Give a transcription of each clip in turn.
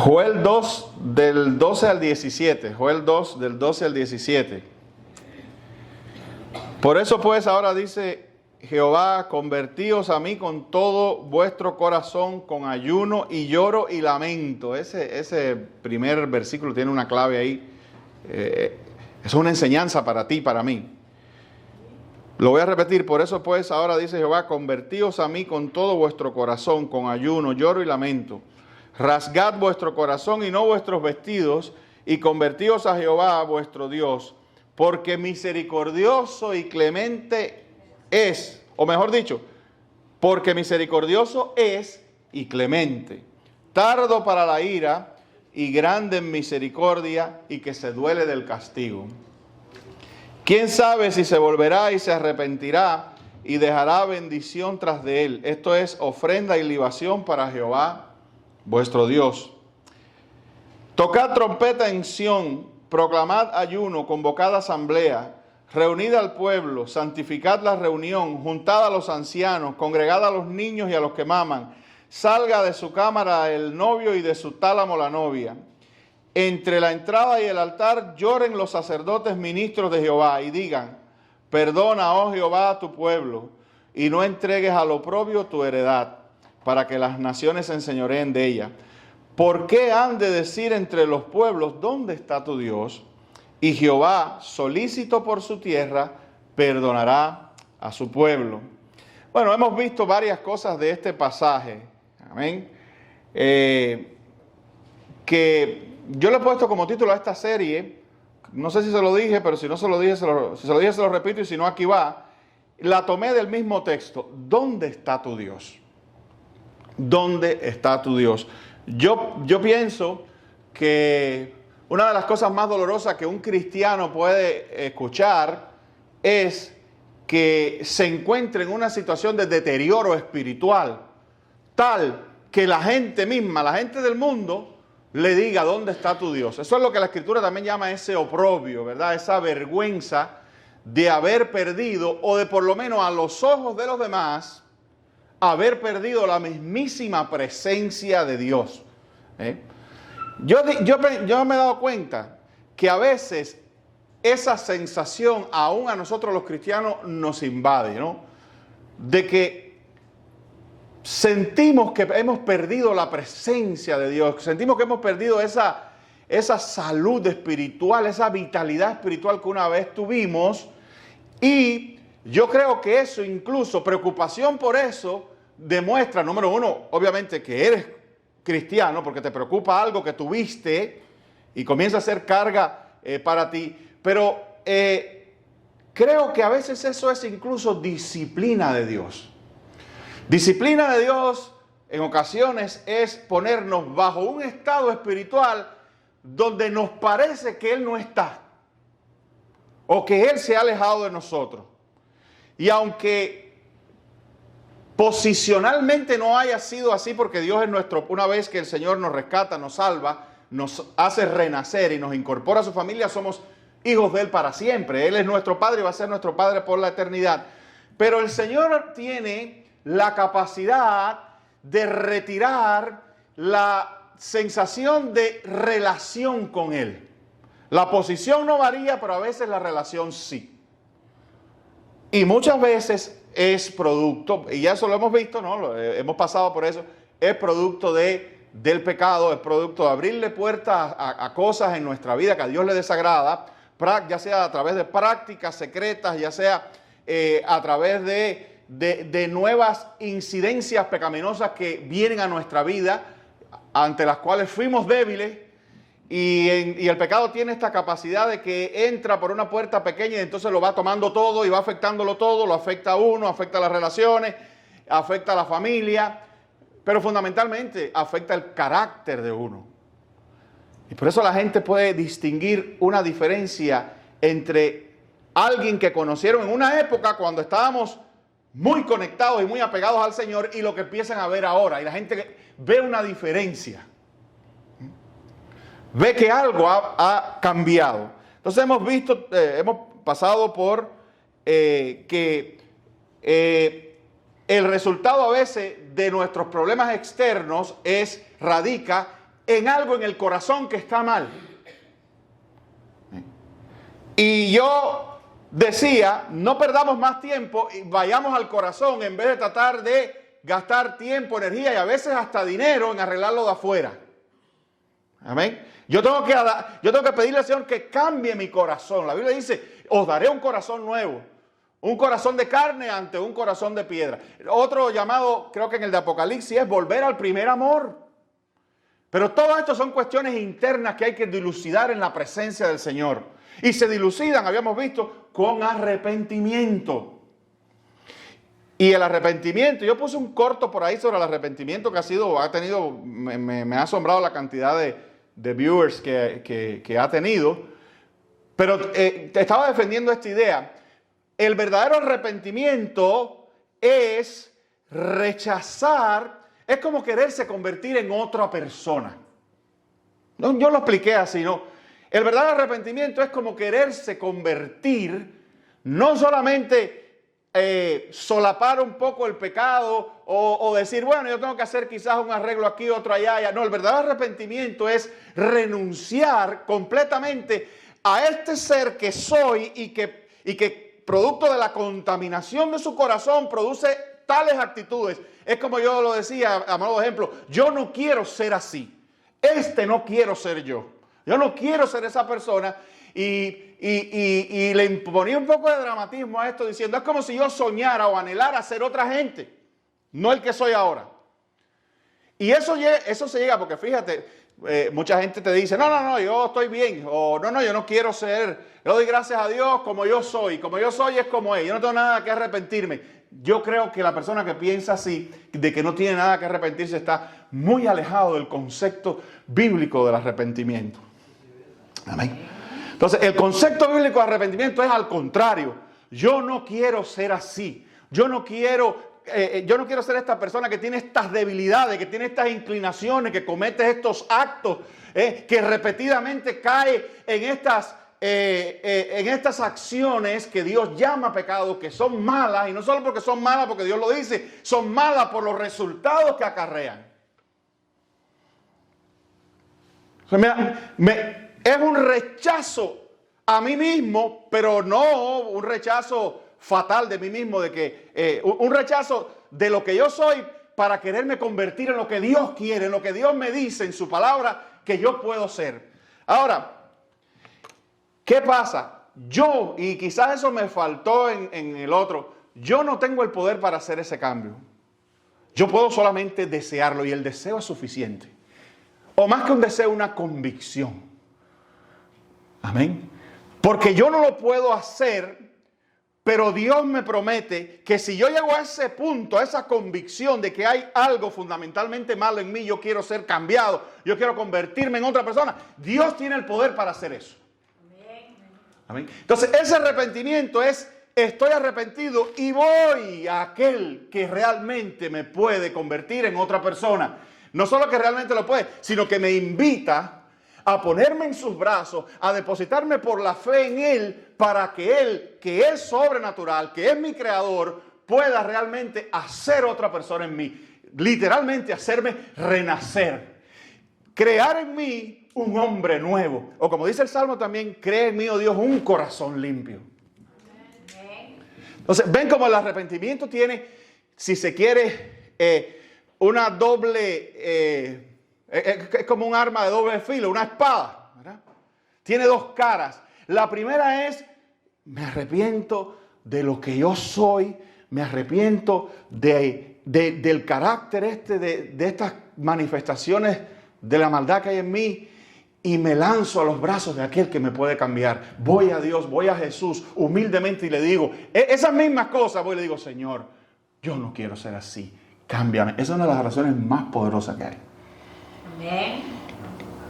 Joel 2 del 12 al 17. Joel 2 del 12 al 17. Por eso pues ahora dice Jehová, convertíos a mí con todo vuestro corazón, con ayuno y lloro y lamento. Ese primer versículo tiene una clave ahí. Es una enseñanza para ti, para mí. Lo voy a repetir. Por eso pues ahora dice Jehová, convertíos a mí con todo vuestro corazón, con ayuno, lloro y lamento. Rasgad vuestro corazón y no vuestros vestidos, y convertíos a Jehová vuestro Dios, porque misericordioso y clemente es, o mejor dicho, porque misericordioso es y clemente, tardo para la ira y grande en misericordia, y que se duele del castigo. ¿Quién sabe si se volverá y se arrepentirá y dejará bendición tras de él? Esto es ofrenda y libación para Jehová vuestro Dios. Tocad trompeta en Sión, proclamad ayuno, convocad asamblea, reunid al pueblo, santificad la reunión, juntad a los ancianos, congregad a los niños y a los que maman. Salga de su cámara el novio y de su tálamo la novia. Entre la entrada y el altar lloren los sacerdotes ministros de Jehová y digan: perdona, oh Jehová, a tu pueblo, y no entregues al oprobio tu heredad, para que las naciones se enseñoreen de ella. ¿Por qué han de decir entre los pueblos, ¿dónde está tu Dios? Y Jehová, solícito por su tierra, perdonará a su pueblo. Bueno, hemos visto varias cosas de este pasaje. Amén. Que yo le he puesto como título a esta serie, no sé si se lo dije, pero si no se lo dije, si se lo dije, se lo repito, y si no, aquí va. La tomé del mismo texto. ¿Dónde está tu Dios? ¿Dónde está tu Dios? Yo pienso que una de las cosas más dolorosas que un cristiano puede escuchar es que se encuentre en una situación de deterioro espiritual, tal que la gente misma, la gente del mundo, le diga: ¿dónde está tu Dios? Eso es lo que la Escritura también llama ese oprobio, ¿verdad? Esa vergüenza de haber perdido, o de por lo menos a los ojos de los demás, haber perdido la mismísima presencia de Dios. Yo me he dado cuenta que a veces esa sensación, aún a nosotros los cristianos, nos invade, ¿no? De que sentimos que hemos perdido la presencia de Dios, sentimos que hemos perdido esa salud espiritual, esa vitalidad espiritual que una vez tuvimos. Y yo creo que eso, incluso preocupación por eso, demuestra, número uno, obviamente que eres cristiano, porque te preocupa algo que tuviste y comienza a ser carga para ti. Pero creo que a veces eso es incluso disciplina de Dios. Disciplina de Dios en ocasiones es ponernos bajo un estado espiritual donde nos parece que Él no está, o que Él se ha alejado de nosotros. Y aunque posicionalmente no haya sido así, porque Dios es nuestro, una vez que el Señor nos rescata, nos salva, nos hace renacer y nos incorpora a su familia, somos hijos de Él para siempre. Él es nuestro Padre y va a ser nuestro Padre por la eternidad. Pero el Señor tiene la capacidad de retirar la sensación de relación con Él. La posición no varía, pero a veces la relación sí. Y muchas veces es producto, y ya eso lo hemos visto, ¿no? Hemos pasado por eso, es producto del pecado, es producto de abrirle puertas a cosas en nuestra vida que a Dios le desagrada, ya sea a través de prácticas secretas, ya sea a través de nuevas incidencias pecaminosas que vienen a nuestra vida, ante las cuales fuimos débiles. Y el pecado tiene esta capacidad de que entra por una puerta pequeña y entonces lo va tomando todo y va afectándolo todo, lo afecta a uno, afecta a las relaciones, afecta a la familia, pero fundamentalmente afecta el carácter de uno. Y por eso la gente puede distinguir una diferencia entre alguien que conocieron en una época cuando estábamos muy conectados y muy apegados al Señor y lo que empiezan a ver ahora. Y la gente ve una diferencia. Ve que algo ha cambiado. Entonces hemos visto, hemos pasado por que el resultado a veces de nuestros problemas externos radica en algo en el corazón que está mal. Y yo decía, no perdamos más tiempo y vayamos al corazón en vez de tratar de gastar tiempo, energía y a veces hasta dinero en arreglarlo de afuera. Amén. Yo tengo que pedirle al Señor que cambie mi corazón. La Biblia dice, os daré un corazón nuevo. Un corazón de carne ante un corazón de piedra. Otro llamado, creo que en el de Apocalipsis, es volver al primer amor. Pero todo esto son cuestiones internas que hay que dilucidar en la presencia del Señor. Y se dilucidan, habíamos visto, con arrepentimiento. Y el arrepentimiento, yo puse un corto por ahí sobre el arrepentimiento que me ha asombrado la cantidad de viewers que ha tenido. Pero estaba defendiendo esta idea. El verdadero arrepentimiento es rechazar, es como quererse convertir en otra persona. No, yo lo expliqué así, ¿no? El verdadero arrepentimiento es como quererse convertir, no solamente solapar un poco el pecado o decir, bueno, yo tengo que hacer quizás un arreglo aquí, otro allá. No, el verdadero arrepentimiento es renunciar completamente a este ser que soy y que producto de la contaminación de su corazón produce tales actitudes. Es como yo lo decía a modo de ejemplo, yo no quiero ser así. No quiero ser yo. Yo no quiero ser esa persona. Y le imponía un poco de dramatismo a esto diciendo, es como si yo soñara o anhelara ser otra gente, no el que soy ahora. Y eso se llega porque fíjate, mucha gente te dice, no, yo estoy bien, o no, yo no quiero ser, yo doy gracias a Dios como yo soy es como es, yo no tengo nada que arrepentirme. Yo creo que la persona que piensa así, de que no tiene nada que arrepentirse, está muy alejado del concepto bíblico del arrepentimiento. Amén. Entonces, el concepto bíblico de arrepentimiento es al contrario. Yo no quiero ser así. Yo no quiero ser esta persona que tiene estas debilidades, que tiene estas inclinaciones, que comete estos actos, que repetidamente cae en estas acciones que Dios llama pecado, que son malas, y no solo porque son malas, porque Dios lo dice, son malas por los resultados que acarrean. O sea, es un rechazo a mí mismo, pero no un rechazo fatal de mí mismo, un rechazo de lo que yo soy para quererme convertir en lo que Dios quiere, en lo que Dios me dice en su palabra que yo puedo ser. Ahora, ¿qué pasa? Y quizás eso me faltó en el otro, yo no tengo el poder para hacer ese cambio. Yo puedo solamente desearlo y el deseo es suficiente. O más que un deseo, una convicción. Amén. Porque yo no lo puedo hacer, pero Dios me promete que si yo llego a ese punto, a esa convicción de que hay algo fundamentalmente malo en mí, yo quiero ser cambiado, yo quiero convertirme en otra persona, Dios tiene el poder para hacer eso. Amén. Entonces, ese arrepentimiento es, estoy arrepentido y voy a aquel que realmente me puede convertir en otra persona. No solo que realmente lo puede, sino que me invita a ponerme en sus brazos, a depositarme por la fe en Él, para que Él, que es sobrenatural, que es mi creador, pueda realmente hacer otra persona en mí. Literalmente hacerme renacer. Crear en mí un hombre nuevo. O como dice el Salmo también, crea en mí, oh Dios, un corazón limpio. Entonces, ven como el arrepentimiento tiene, si se quiere, una doble... es como un arma de doble filo, una espada, ¿verdad? Tiene dos caras. La primera es, me arrepiento de lo que yo soy, me arrepiento del carácter de estas manifestaciones de la maldad que hay en mí y me lanzo a los brazos de aquel que me puede cambiar. Voy a Dios, voy a Jesús humildemente y le digo, esas mismas cosas, voy y le digo, Señor, yo no quiero ser así, cámbiame. Esa es una de las oraciones más poderosas que hay. Amén.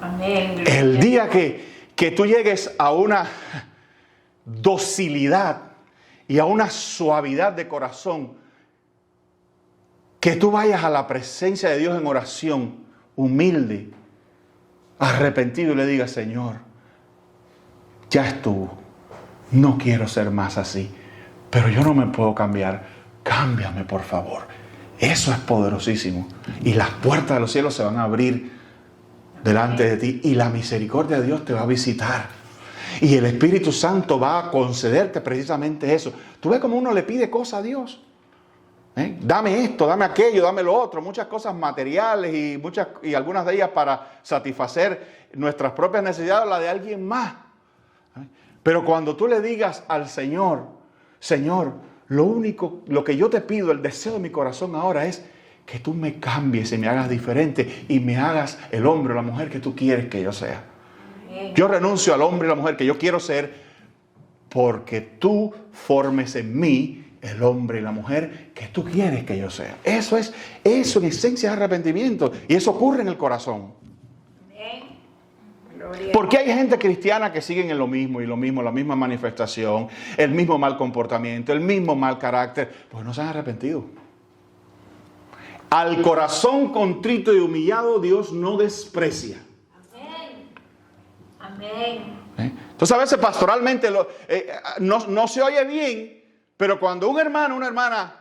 Amén. El día que tú llegues a una docilidad y a una suavidad de corazón, que tú vayas a la presencia de Dios en oración, humilde, arrepentido y le digas, Señor, ya estuvo, no quiero ser más así, pero yo no me puedo cambiar, cámbiame por favor. Eso es poderosísimo y las puertas de los cielos se van a abrir delante de ti y la misericordia de Dios te va a visitar. Y el Espíritu Santo va a concederte precisamente eso. Tú ves cómo uno le pide cosas a Dios. Dame esto, dame aquello, dame lo otro. Muchas cosas materiales y algunas de ellas para satisfacer nuestras propias necesidades o la de alguien más. Pero cuando tú le digas al Señor, Señor, lo que yo te pido, el deseo de mi corazón ahora es que tú me cambies y me hagas diferente y me hagas el hombre o la mujer que tú quieres que yo sea. Yo renuncio al hombre y la mujer que yo quiero ser porque tú formes en mí el hombre y la mujer que tú quieres que yo sea. Eso en esencia es arrepentimiento y eso ocurre en el corazón. Porque hay gente cristiana que siguen en lo mismo, la misma manifestación, el mismo mal comportamiento, el mismo mal carácter, pues no se han arrepentido. Al corazón contrito y humillado Dios no desprecia. Amén. Entonces a veces pastoralmente no se oye bien, pero cuando un hermano o una hermana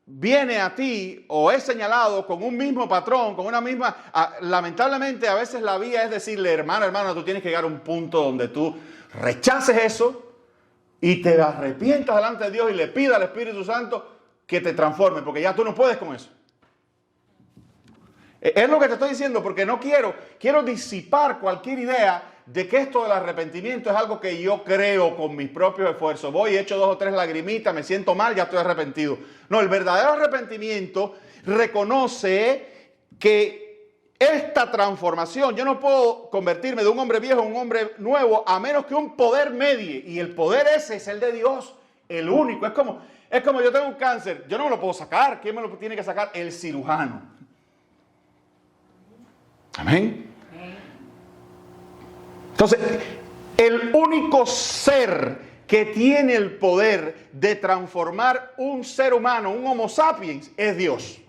viene a ti o es señalado con un mismo patrón, con una misma... lamentablemente a veces la vía es decirle, hermano, tú tienes que llegar a un punto donde tú rechaces eso y te arrepientas delante de Dios y le pidas al Espíritu Santo que te transforme, porque ya tú no puedes con eso. Es lo que te estoy diciendo, porque no quiero disipar cualquier idea de que esto del arrepentimiento es algo que yo creo con mis propios esfuerzos. Voy, echo 2 o 3 lagrimitas, me siento mal, ya estoy arrepentido. No, el verdadero arrepentimiento reconoce que esta transformación, yo no puedo convertirme de un hombre viejo a un hombre nuevo a menos que un poder medie. Y el poder ese es el de Dios, el único. Es como yo tengo un cáncer, yo no me lo puedo sacar. ¿Quién me lo tiene que sacar? El cirujano. Amén. Entonces, el único ser que tiene el poder de transformar un ser humano, un Homo sapiens, es Dios.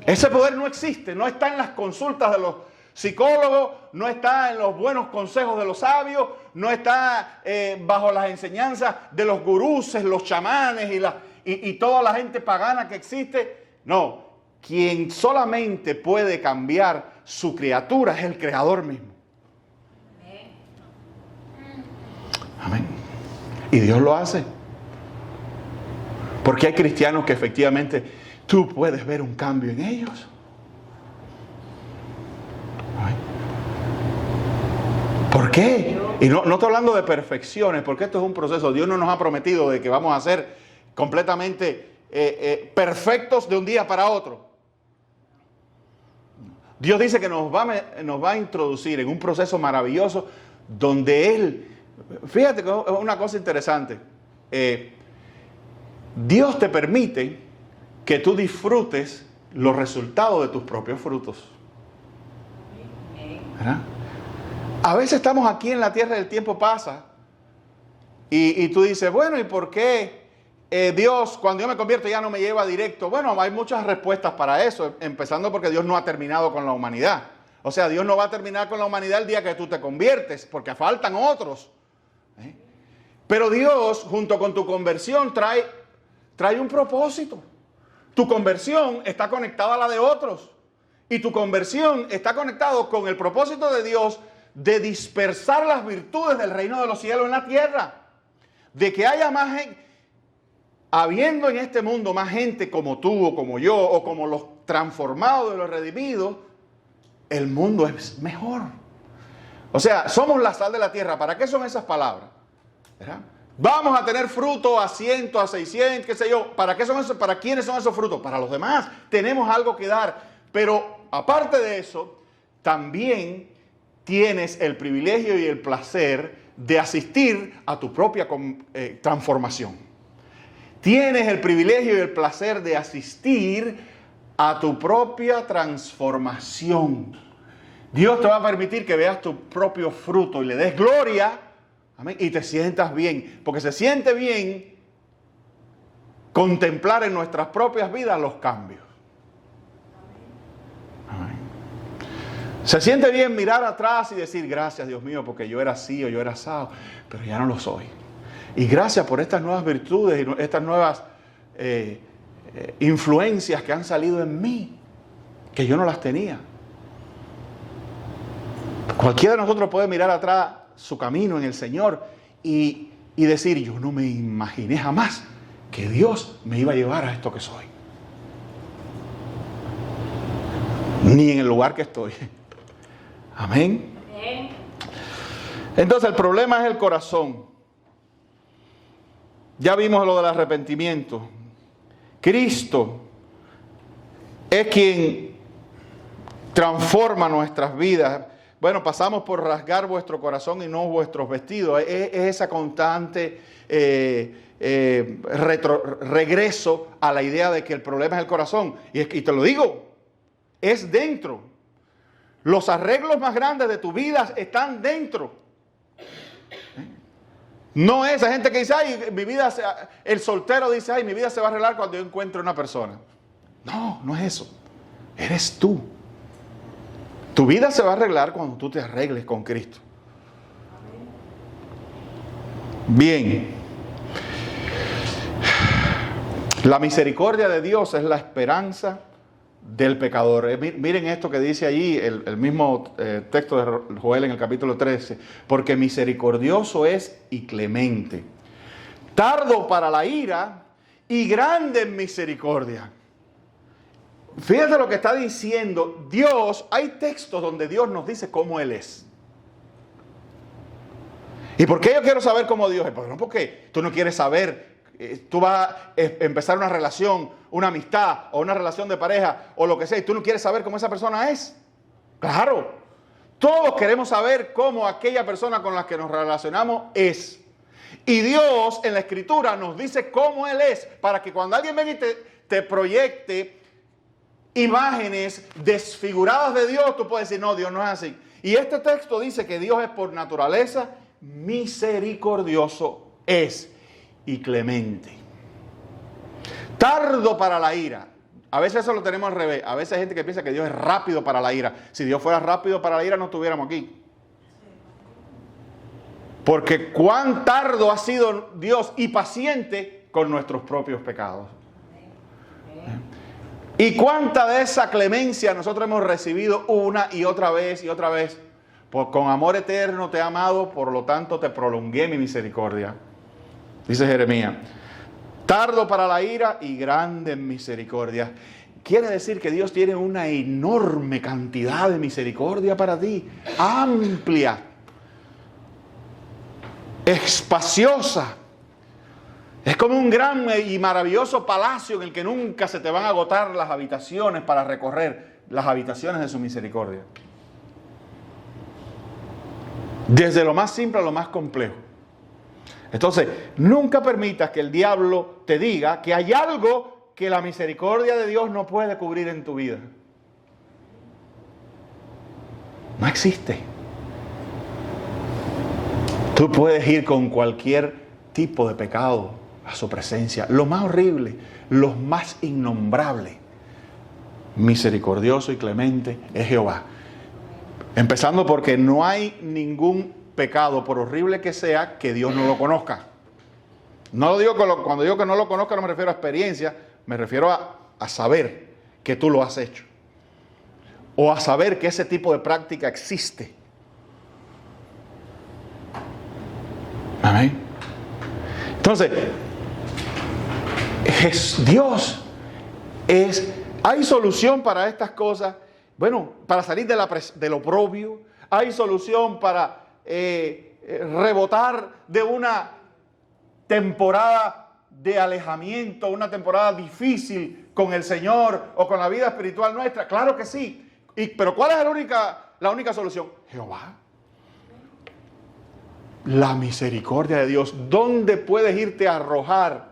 Ese poder no existe, no está en las consultas de los psicólogos, no está en los buenos consejos de los sabios, no está bajo las enseñanzas de los gurús, los chamanes y toda la gente pagana que existe. No, quien solamente puede cambiar su criatura es el Creador mismo. Amén. Y Dios lo hace. Porque hay cristianos que efectivamente tú puedes ver un cambio en ellos. Amén. ¿Por qué? Y no estoy hablando de perfecciones, porque esto es un proceso. Dios no nos ha prometido de que vamos a ser completamente perfectos de un día para otro. Dios dice que nos va a introducir en un proceso maravilloso donde Él, fíjate que es una cosa interesante, Dios te permite que tú disfrutes los resultados de tus propios frutos. ¿Verdad? A veces estamos aquí en la tierra y el tiempo pasa y tú dices, bueno, ¿y por qué Dios, cuando yo me convierto, ya no me lleva directo? Bueno, hay muchas respuestas para eso, empezando porque Dios no ha terminado con la humanidad. O sea, Dios no va a terminar con la humanidad el día que tú te conviertes, porque faltan otros. Pero Dios, junto con tu conversión, trae un propósito. Tu conversión está conectada a la de otros. Y tu conversión está conectada con el propósito de Dios de dispersar las virtudes del reino de los cielos en la tierra. De que haya más gente, habiendo en este mundo más gente como tú o como yo, o como los transformados de los redimidos, el mundo es mejor. O sea, somos la sal de la tierra. ¿Para qué son esas palabras? ¿Verdad? Vamos a tener fruto a 100, a 600, qué sé yo. ¿Para qué son esos? ¿Para quiénes son esos frutos? Para los demás. Tenemos algo que dar. Pero aparte de eso, también tienes el privilegio y el placer de asistir a tu propia transformación. Tienes el privilegio y el placer de asistir a tu propia transformación. Dios te va a permitir que veas tu propio fruto y le des gloria. Amén. Y te sientas bien. Porque se siente bien contemplar en nuestras propias vidas los cambios. Amén. Se siente bien mirar atrás y decir, gracias Dios mío, porque yo era así o yo era asado, pero ya no lo soy. Y gracias por estas nuevas virtudes y estas nuevas influencias que han salido en mí, que yo no las tenía. Cualquiera de nosotros puede mirar atrás su camino en el Señor y decir, yo no me imaginé jamás que Dios me iba a llevar a esto que soy. Ni en el lugar que estoy. Amén. Entonces el problema es el corazón. Ya vimos lo del arrepentimiento. Cristo es quien transforma nuestras vidas. Bueno, pasamos por rasgar vuestro corazón y no vuestros vestidos. Es esa constante regreso a la idea de que el problema es el corazón. Y te lo digo, es dentro. Los arreglos más grandes de tu vida están dentro. No es esa gente que dice, ay, mi vida, el soltero dice, ay, mi vida se va a arreglar cuando yo encuentre una persona. No, no es eso. Eres tú. Tu vida se va a arreglar cuando tú te arregles con Cristo. Bien. La misericordia de Dios es la esperanza del pecador. Miren esto que dice allí el mismo texto de Joel en el capítulo 13. Porque misericordioso es y clemente, tardo para la ira y grande en misericordia. Fíjate lo que está diciendo Dios. Hay textos donde Dios nos dice cómo Él es. ¿Y por qué yo quiero saber cómo Dios es? Pues no, porque tú no quieres saber. Tú vas a empezar una relación, una amistad o una relación de pareja o lo que sea, y tú no quieres saber cómo esa persona es. Claro, todos queremos saber cómo aquella persona con la que nos relacionamos es. Y Dios en la Escritura nos dice cómo Él es, para que cuando alguien venga y te proyecte imágenes desfiguradas de Dios, tú puedes decir, no, Dios no es así. Y este texto dice que Dios es por naturaleza misericordioso es y clemente. Tardo para la ira. A veces eso lo tenemos al revés. A veces hay gente que piensa que Dios es rápido para la ira. Si Dios fuera rápido para la ira no estuviéramos aquí. Porque cuán tardo ha sido Dios y paciente con nuestros propios pecados. Y cuánta de esa clemencia nosotros hemos recibido una y otra vez y otra vez. Pues con amor eterno te he amado, por lo tanto te prolongué mi misericordia. Dice Jeremías, tardo para la ira y grande en misericordia. Quiere decir que Dios tiene una enorme cantidad de misericordia para ti, amplia, espaciosa. Es como un gran y maravilloso palacio en el que nunca se te van a agotar las habitaciones para recorrer las habitaciones de su misericordia. Desde lo más simple a lo más complejo. Entonces, nunca permitas que el diablo te diga que hay algo que la misericordia de Dios no puede cubrir en tu vida. No existe. Tú puedes ir con cualquier tipo de pecado a su presencia, lo más horrible, lo más innombrable. Misericordioso y clemente es Jehová. Empezando porque no hay ningún pecado, por horrible que sea, que Dios no lo conozca. No lo digo cuando digo que no lo conozca, no me refiero a experiencia, me refiero a saber que tú lo has hecho. O a saber que ese tipo de práctica existe. Amén. Entonces, Dios hay solución para estas cosas. Bueno, para salir del oprobio, hay solución para rebotar de una temporada de alejamiento, una temporada difícil con el Señor o con la vida espiritual nuestra. Claro que sí. Pero ¿cuál es la única solución? Jehová. La misericordia de Dios. ¿Dónde puedes irte a arrojar?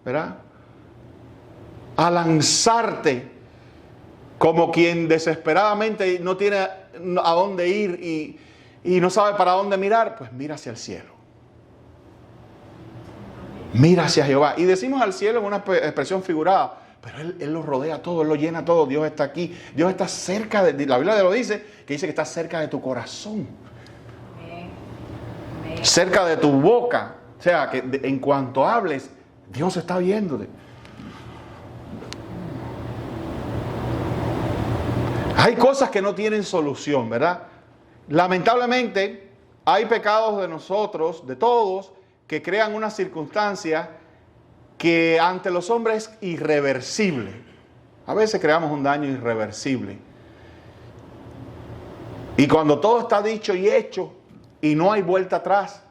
¿Verdad? A lanzarte como quien desesperadamente no tiene a dónde ir y no sabe para dónde mirar. Pues mira hacia el cielo. Mira hacia Jehová. Y decimos al cielo en una expresión figurada, pero Él lo rodea todo, Él lo llena todo. Dios está aquí. Dios está cerca de... La Biblia lo dice, que dice que está cerca de tu corazón. Cerca de tu boca. O sea, que en cuanto hables, Dios está viéndote. Hay cosas que no tienen solución, ¿verdad? lamentablemente hay pecados de nosotros, de todos, que crean una circunstancia que ante los hombres es irreversible. A veces creamos un daño irreversible. Y cuando todo está dicho y hecho y no hay vuelta atrás,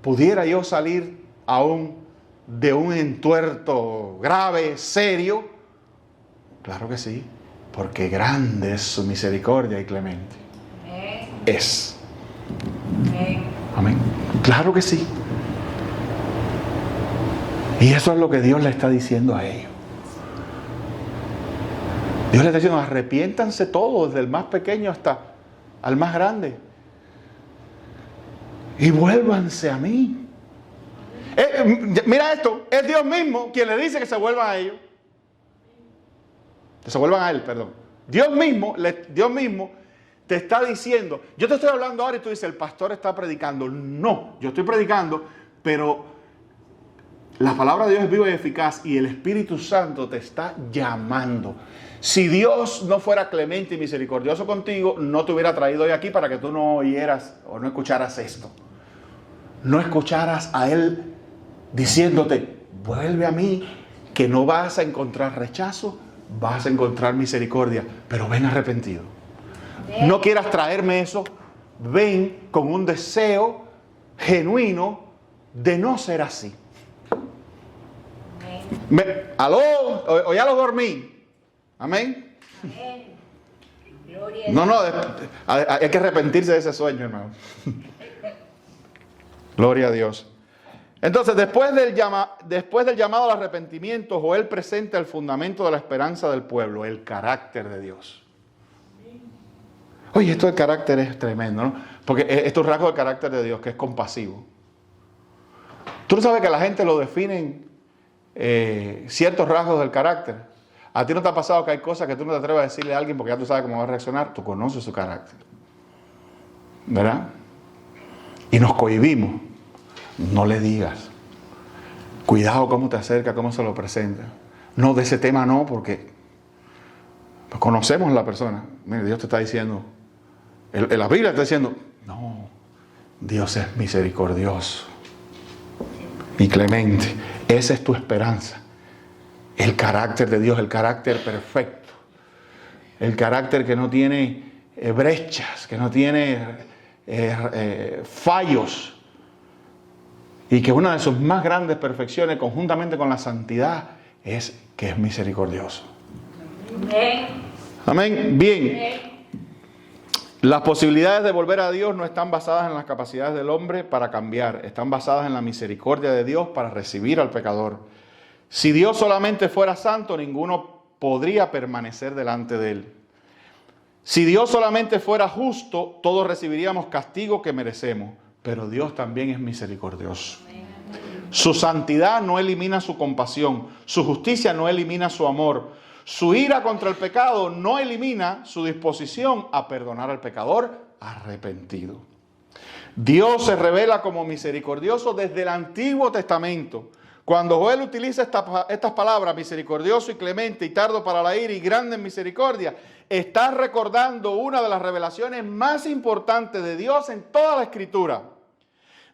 ¿pudiera yo salir aún de un entuerto grave, serio? Claro que sí, porque grande es su misericordia y clemente. Amén. Es. Amén. Amén. Claro que sí. Y eso es lo que Dios le está diciendo a ellos. Dios le está diciendo, arrepiéntanse todos, desde el más pequeño hasta al más grande. Y vuélvanse a mí. Mira esto, es Dios mismo quien le dice que se vuelvan a ellos. Que se vuelvan a Él, perdón. Dios mismo te está diciendo, yo te estoy hablando ahora y tú dices, el pastor está predicando. No, yo estoy predicando, pero la palabra de Dios es viva y eficaz y el Espíritu Santo te está llamando. Si Dios no fuera clemente y misericordioso contigo, no te hubiera traído hoy aquí para que tú no oyeras o no escucharas esto. No escucharas a Él diciéndote, vuelve a mí, que no vas a encontrar rechazo, vas a encontrar misericordia, pero ven arrepentido. No quieras traerme eso, ven con un deseo genuino de no ser así. ¿Aló? ¿O ya lo dormí? ¿Amén? Amén. Gloria a No, Dios. hay que arrepentirse de ese sueño, hermano. Gloria a Dios. Entonces, después del llamado al arrepentimiento, Joel presenta el fundamento de la esperanza del pueblo, el carácter de Dios. Oye, esto del carácter es tremendo, ¿no? Porque esto es un rasgo del carácter de Dios, que es compasivo. Tú no sabes que la gente lo definen ciertos rasgos del carácter. ¿A ti no te ha pasado que hay cosas que tú no te atreves a decirle a alguien porque ya tú sabes cómo va a reaccionar? Tú conoces su carácter, ¿verdad? Y nos cohibimos. No le digas. Cuidado cómo te acerca, cómo se lo presenta. No, de ese tema no, porque conocemos a la persona. Mire, Dios te está diciendo, la Biblia te está diciendo, no, Dios es misericordioso y clemente. Esa es tu esperanza. El carácter de Dios, el carácter perfecto. El carácter que no tiene brechas, que no tiene fallos. Y que una de sus más grandes perfecciones, conjuntamente con la santidad, es que es misericordioso. Amén. Amén. Bien. Amén. Las posibilidades de volver a Dios no están basadas en las capacidades del hombre para cambiar. Están basadas en la misericordia de Dios para recibir al pecador. Si Dios solamente fuera santo, ninguno podría permanecer delante de Él. Si Dios solamente fuera justo, todos recibiríamos castigo que merecemos. Pero Dios también es misericordioso. Su santidad no elimina su compasión. Su justicia no elimina su amor. Su ira contra el pecado no elimina su disposición a perdonar al pecador arrepentido. Dios se revela como misericordioso desde el Antiguo Testamento. Cuando Joel utiliza estas palabras, misericordioso y clemente y tardo para la ira y grande en misericordia, está recordando una de las revelaciones más importantes de Dios en toda la Escritura.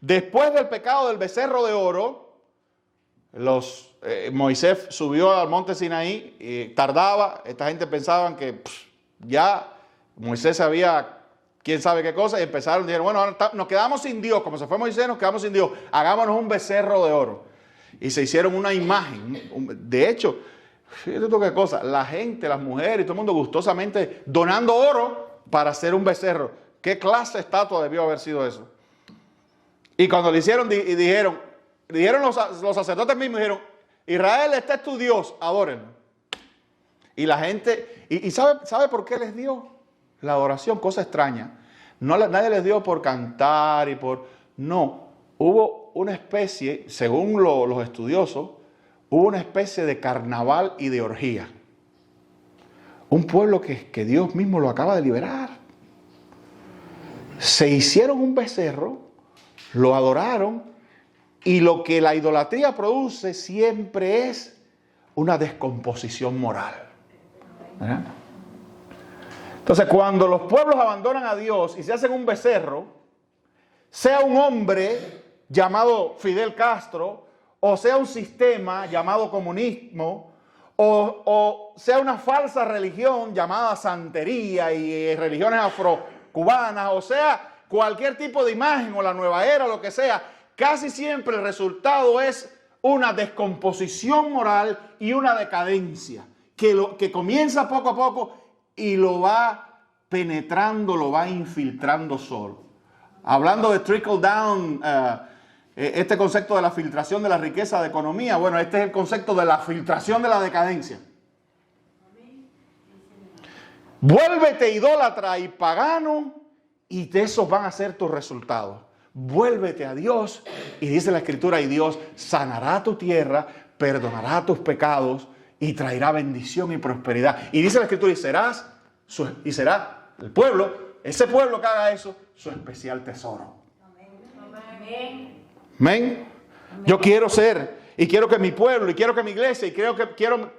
Después del pecado del becerro de oro, Moisés subió al monte Sinaí y tardaba. Esta gente pensaban que ya Moisés sabía quién sabe qué cosa y dijeron, bueno, ahora nos quedamos sin Dios. Como se fue Moisés, nos quedamos sin Dios. Hagámonos un becerro de oro. Y se hicieron una imagen. De hecho, fíjate tú qué cosa, la gente, las mujeres y todo el mundo gustosamente donando oro para hacer un becerro. ¿Qué clase de estatua debió haber sido eso? Y cuando lo hicieron, dijeron los sacerdotes mismos, dijeron, Israel, este es tu Dios, adórenlo. Y la gente, y ¿sabe por qué les dio la adoración? Cosa extraña. Nadie les dio por cantar y por... No, hubo una especie, según los estudiosos, hubo una especie de carnaval y de orgía. Un pueblo que Dios mismo lo acaba de liberar. Se hicieron un becerro, lo adoraron, y lo que la idolatría produce siempre es una descomposición moral. ¿Verdad? Entonces, cuando los pueblos abandonan a Dios y se hacen un becerro, sea un hombre llamado Fidel Castro, o sea un sistema llamado comunismo, o sea una falsa religión llamada santería y religiones afrocubanas, o sea cualquier tipo de imagen o la nueva era, lo que sea, casi siempre el resultado es una descomposición moral y una decadencia que comienza poco a poco y lo va penetrando, lo va infiltrando solo. Hablando de trickle down, este concepto de la filtración de la riqueza de economía, bueno, este es el concepto de la filtración de la decadencia. Vuélvete idólatra y pagano y de esos van a ser tus resultados. Vuélvete a Dios y dice la Escritura, y Dios sanará tu tierra, perdonará tus pecados y traerá bendición y prosperidad. Y dice la Escritura, y será el pueblo, ese pueblo que haga eso, su especial tesoro. Amén. Amén. Yo quiero ser, y quiero que mi pueblo, y quiero que mi iglesia, y quiero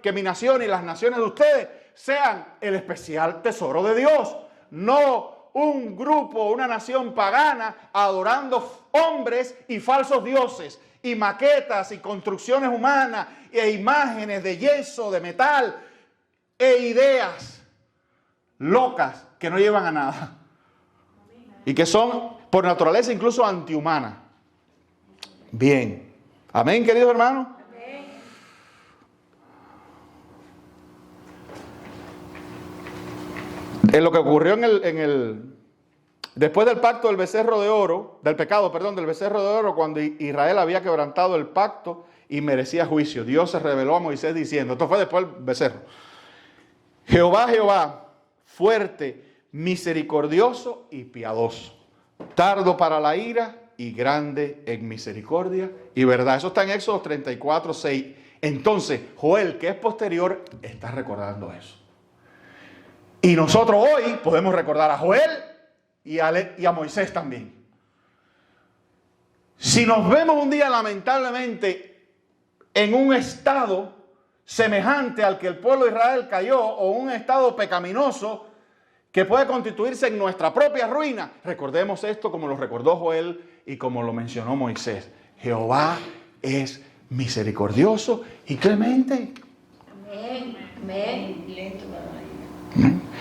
que mi nación y las naciones de ustedes sean el especial tesoro de Dios. No un grupo, una nación pagana adorando hombres y falsos dioses, y maquetas y construcciones humanas, e imágenes de yeso, de metal, e ideas locas que no llevan a nada. Y que son por naturaleza incluso antihumanas. Bien. Amén, queridos hermanos. Amén. En lo que ocurrió después del pacto del becerro de oro, del becerro de oro, cuando Israel había quebrantado el pacto y merecía juicio, Dios se reveló a Moisés diciendo, esto fue después del becerro: Jehová, fuerte, misericordioso y piadoso, tardo para la ira y grande en misericordia y verdad. Eso está en Éxodo 34, 6. Entonces, Joel, que es posterior, está recordando eso. Y nosotros hoy podemos recordar a Joel y a Moisés también. Si nos vemos un día lamentablemente en un estado semejante al que el pueblo de Israel cayó, o un estado pecaminoso que puede constituirse en nuestra propia ruina, recordemos esto como lo recordó Joel y como lo mencionó Moisés. Jehová es misericordioso y clemente. Amén. Amén.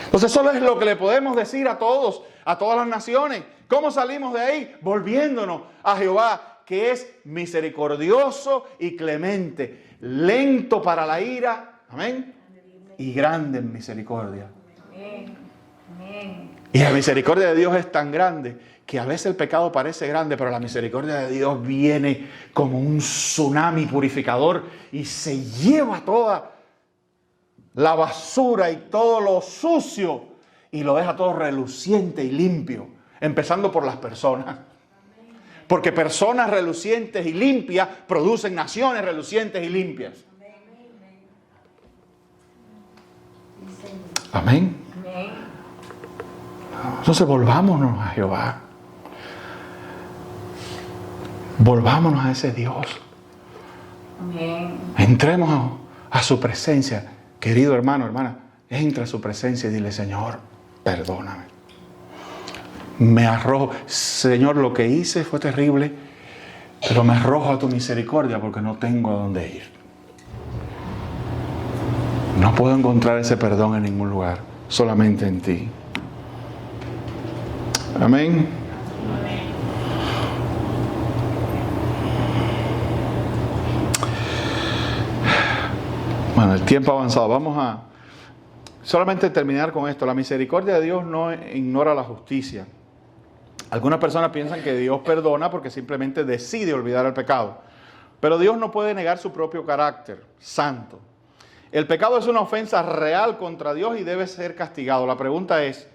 Entonces eso es lo que le podemos decir a todas las naciones. ¿Cómo salimos de ahí? Volviéndonos a Jehová, que es misericordioso y clemente, lento para la ira, amén, y grande en misericordia. Amén. Amén. Y la misericordia de Dios es tan grande que a veces el pecado parece grande, pero la misericordia de Dios viene como un tsunami purificador y se lleva toda la basura y todo lo sucio y lo deja todo reluciente y limpio, empezando por las personas. Porque personas relucientes y limpias producen naciones relucientes y limpias. Amén. Amén. Entonces volvámonos a Jehová. Volvámonos a ese Dios. Amén. Entremos a su presencia. Querido hermano, hermana, entra a su presencia y dile: Señor, perdóname. Me arrojo. Señor, lo que hice fue terrible, pero me arrojo a tu misericordia porque no tengo a dónde ir. No puedo encontrar ese perdón en ningún lugar, solamente en ti. Amén. Bueno, el tiempo ha avanzado. Vamos a solamente terminar con esto. La misericordia de Dios no ignora la justicia. Algunas personas piensan que Dios perdona porque simplemente decide olvidar el pecado. Pero Dios no puede negar su propio carácter santo. El pecado es una ofensa real contra Dios y debe ser castigado. La pregunta es: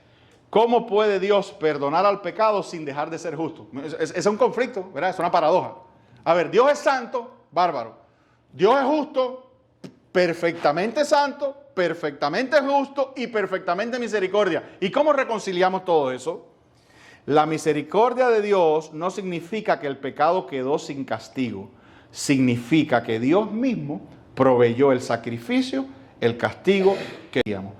¿cómo puede Dios perdonar al pecado sin dejar de ser justo? Es un conflicto, ¿verdad? Es una paradoja. A ver, Dios es santo, bárbaro. Dios es justo, perfectamente santo, perfectamente justo y perfectamente misericordia. ¿Y cómo reconciliamos todo eso? La misericordia de Dios no significa que el pecado quedó sin castigo. Significa que Dios mismo proveyó el sacrificio, el castigo que queríamos.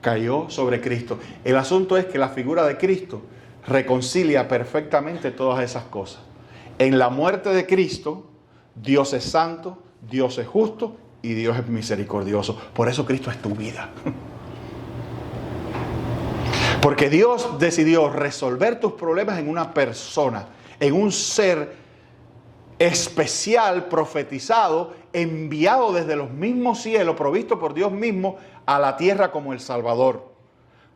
cayó sobre Cristo. El asunto es que la figura de Cristo reconcilia perfectamente todas esas cosas. En la muerte de Cristo, Dios es santo, Dios es justo y Dios es misericordioso. Por eso Cristo es tu vida. Porque Dios decidió resolver tus problemas en una persona, en un ser especial, profetizado, enviado desde los mismos cielos, provisto por Dios mismo a la tierra como el Salvador.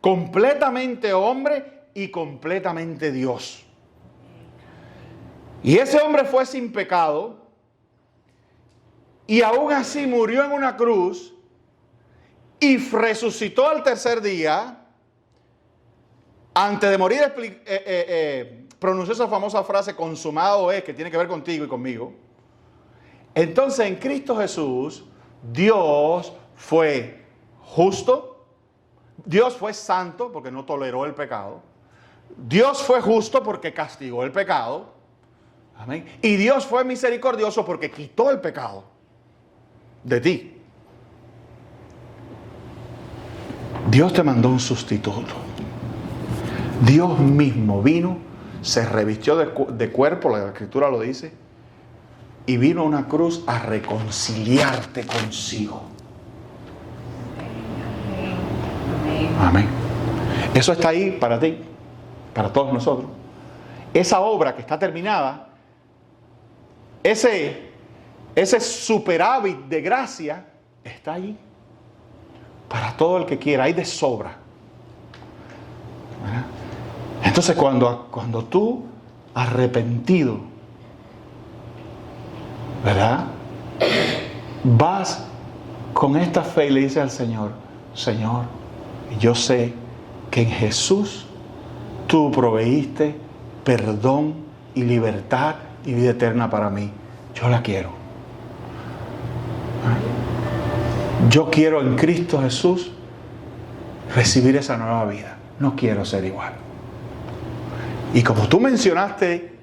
Completamente hombre y completamente Dios. Y ese hombre fue sin pecado y aún así murió en una cruz y resucitó al tercer día. Antes de morir pronunció esa famosa frase, consumado es, que tiene que ver contigo y conmigo. Entonces en Cristo Jesús, Dios fue justo, Dios fue santo porque no toleró el pecado, Dios fue justo porque castigó el pecado, amén, y Dios fue misericordioso porque quitó el pecado de ti. Dios te mandó un sustituto. Dios mismo vino, se revistió de cuerpo, la Escritura lo dice, y vino a una cruz a reconciliarte consigo. Amén. Eso está ahí para ti, para todos nosotros. Esa obra que está terminada, ese superávit de gracia, está ahí para todo el que quiera, hay de sobra. ¿Verdad? Entonces cuando tú, arrepentido, ¿verdad?, vas con esta fe y le dices al Señor, Señor, yo sé que en Jesús tú proveíste perdón y libertad y vida eterna para mí. Yo la quiero. Yo quiero en Cristo Jesús recibir esa nueva vida. No quiero ser igual. Y como tú mencionaste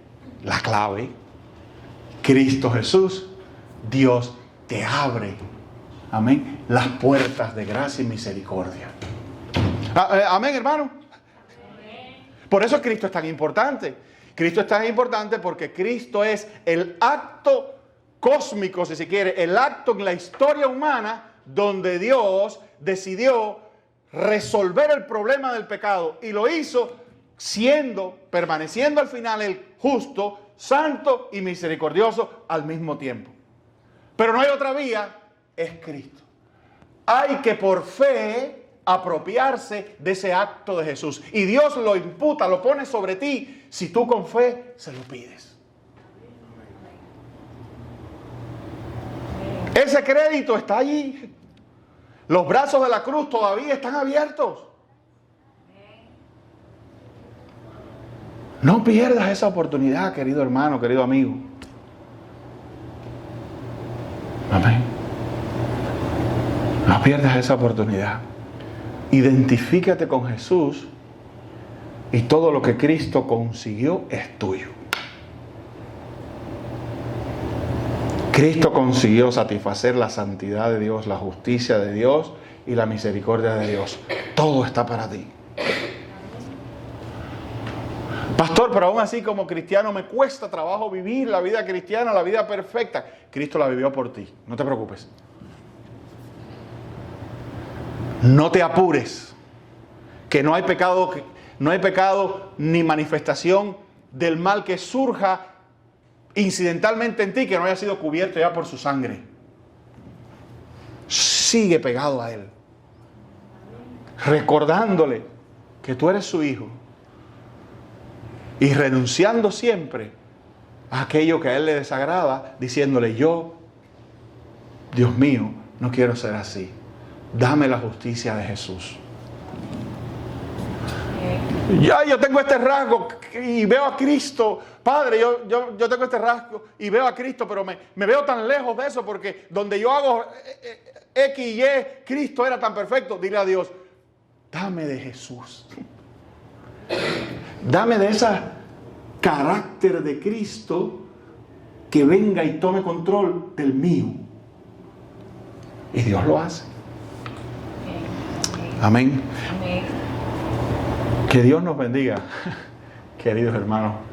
la clave, Cristo Jesús, Dios te abre, amén, las puertas de gracia y misericordia. Amén, hermano. Por eso Cristo es tan importante. Cristo es tan importante porque Cristo es el acto cósmico, si se quiere, el acto en la historia humana donde Dios decidió resolver el problema del pecado y lo hizo permaneciendo al final el justo, santo y misericordioso al mismo tiempo. Pero no hay otra vía, es Cristo. Hay que por fe apropiarse de ese acto de Jesús. Y Dios lo imputa, lo pone sobre ti, si tú con fe se lo pides. Ese crédito está allí. Los brazos de la cruz todavía están abiertos. No pierdas esa oportunidad, querido hermano, querido amigo. Amén. No pierdas esa oportunidad. Identifícate con Jesús y todo lo que Cristo consiguió es tuyo. Cristo consiguió satisfacer la santidad de Dios, la justicia de Dios y la misericordia de Dios. Todo está para ti. Pastor, pero aún así como cristiano me cuesta trabajo vivir la vida cristiana, la vida perfecta. Cristo la vivió por ti, no te preocupes. No te apures, que no hay pecado ni manifestación del mal que surja incidentalmente en ti que no haya sido cubierto ya por su sangre. Sigue pegado a Él, recordándole que tú eres su hijo y renunciando siempre a aquello que a Él le desagrada, diciéndole: yo, Dios mío, no quiero ser así. Dame la justicia de Jesús. Ya yo tengo este rasgo y veo a Cristo. Padre, yo tengo este rasgo y veo a Cristo, pero me veo tan lejos de eso porque donde yo hago X y Y, Cristo era tan perfecto. Dile a Dios: dame de Jesús. Dame de ese carácter de Cristo que venga y tome control del mío. Y Dios lo hace. Amén. Amén. Que Dios nos bendiga, queridos hermanos.